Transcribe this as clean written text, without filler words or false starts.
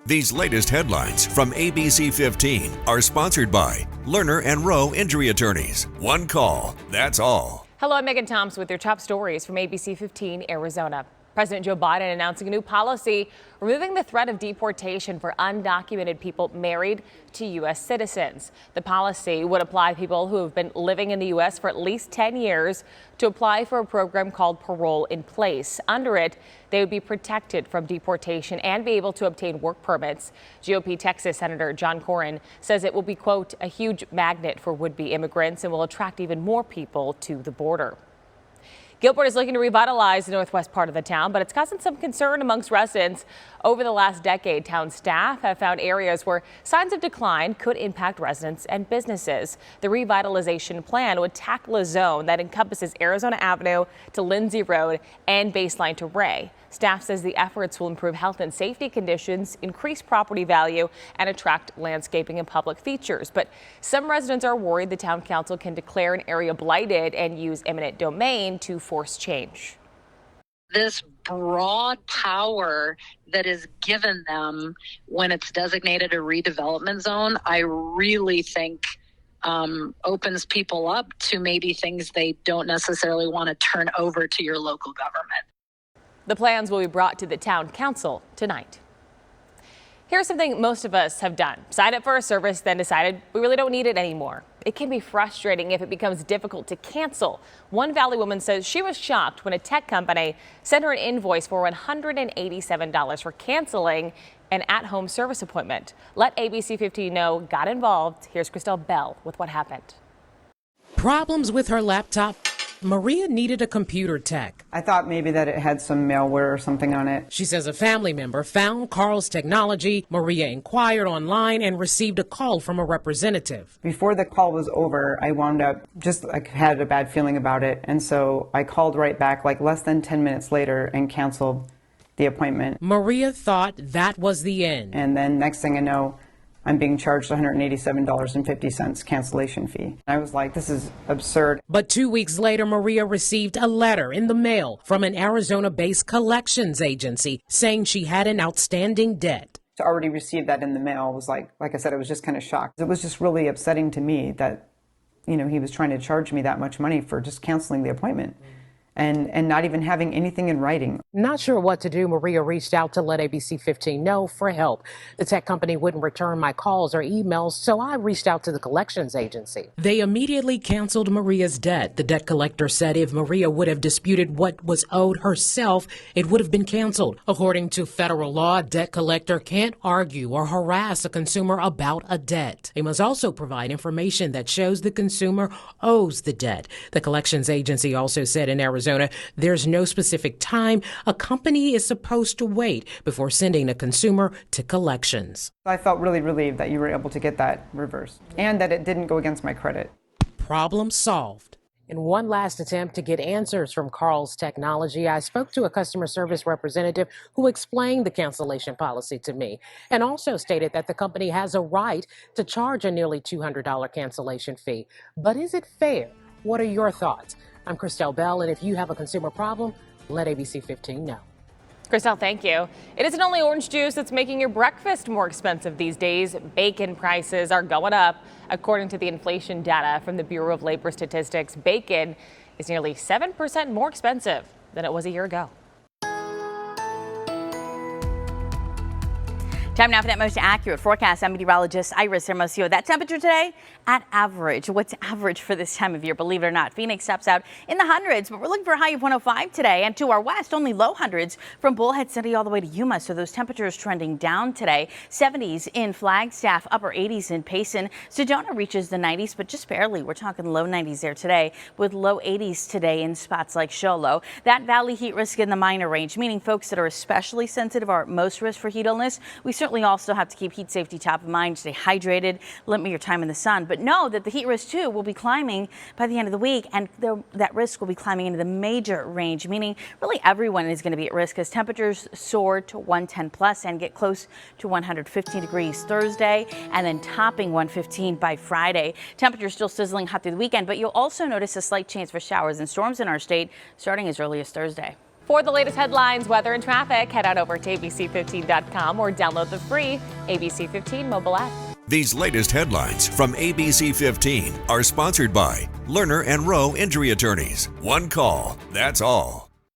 These latest headlines from ABC15 are sponsored by Lerner and Rowe Injury Attorneys. One call, that's all. Hello, I'm Megan Thompson with your top stories from ABC15 Arizona. President Joe Biden announcing a new policy removing the threat of deportation for undocumented people married to U.S. citizens. The policy would apply to people who have been living in the U.S. for at least 10 years to apply for a program called Parole in Place. Under it, they would be protected from deportation and be able to obtain work permits. GOP Texas Senator John Cornyn says it will be, quote, a huge magnet for would-be immigrants and will attract even more people to the border. Gilbert is looking to revitalize the northwest part of the town, but it's causing some concern amongst residents. Over the last decade, town staff have found areas where signs of decline could impact residents and businesses. The revitalization plan would tackle a zone that encompasses Arizona Avenue to Lindsay Road and Baseline to Ray. Staff says the efforts will improve health and safety conditions, increase property value, and attract landscaping and public features. But some residents are worried the town council can declare an area blighted and use eminent domain to force change. This broad power that is given them when it's designated a redevelopment zone, I really think opens people up to maybe things they don't necessarily want to turn over to your local government. The plans will be brought to the town council tonight. Here's something most of us have done. Signed up for a service, then decided we really don't need it anymore. It can be frustrating if it becomes difficult to cancel. One Valley woman says she was shocked when a tech company sent her an invoice for $187 for canceling an at-home service appointment. Let ABC15 know got involved. Here's Christelle Bell with what happened. Problems with her laptop. Maria needed a computer tech. I thought maybe that it had some malware or something on it. She says a family member found Carl's technology. Maria inquired online and received a call from a representative. Before the call was over, I wound up just had a bad feeling about it. And so I called right back like less than 10 minutes later and canceled the appointment. Maria thought that was the end. And then next thing I know, I'm being charged $187.50 cancellation fee. I was like, this is absurd. But 2 weeks later, Maria received a letter in the mail from an Arizona-based collections agency saying she had an outstanding debt. To already receive that in the mail was like I said, I was just kind of shocked. It was just really upsetting to me that, he was trying to charge me that much money for just canceling the appointment. And not even having anything in writing. Not sure what to do, Maria reached out to let ABC15 know for help. The tech company wouldn't return my calls or emails, so I reached out to the collections agency. They immediately canceled Maria's debt. The debt collector said if Maria would have disputed what was owed herself, it would have been canceled. According to federal law, a debt collector can't argue or harass a consumer about a debt. They must also provide information that shows the consumer owes the debt. The collections agency also said in Arizona, there's no specific time a company is supposed to wait before sending a consumer to collections. I felt really relieved that you were able to get that reversed and that it didn't go against my credit. Problem solved. In one last attempt to get answers from Carl's Technology, I spoke to a customer service representative who explained the cancellation policy to me and also stated that the company has a right to charge a nearly $200 cancellation fee. But is it fair? What are your thoughts? I'm Christelle Bell, and if you have a consumer problem, let ABC15 know. Christelle, thank you. It isn't only orange juice that's making your breakfast more expensive these days. Bacon prices are going up. According to the inflation data from the Bureau of Labor Statistics, bacon is nearly 7% more expensive than it was a year ago. Time now for that most accurate forecast. I'm meteorologist Iris Hermosillo. That temperature today at average. What's average for this time of year? Believe it or not, Phoenix tops out in the hundreds, but we're looking for a high of 105 today. And to our west, only low hundreds from Bullhead City all the way to Yuma. So those temperatures trending down today. 70s in Flagstaff, upper 80s in Payson. Sedona reaches the 90s, but just barely. We're talking low 90s there today with low 80s today in spots like Show Low. That valley heat risk in the minor range, meaning folks that are especially sensitive are at most risk for heat illness. We certainly also have to keep heat safety top of mind, stay hydrated, limit your time in the sun, but know that the heat risk too will be climbing by the end of the week, and that risk will be climbing into the major range, meaning really everyone is going to be at risk as temperatures soar to 110 plus and get close to 115 degrees Thursday and then topping 115 by Friday. Temperatures still sizzling hot through the weekend, but you'll also notice a slight chance for showers and storms in our state starting as early as Thursday. For the latest headlines, weather, and traffic, head on over to abc15.com or download the free ABC15 mobile app. These latest headlines from ABC15 are sponsored by Lerner and Rowe Injury Attorneys. One call, that's all.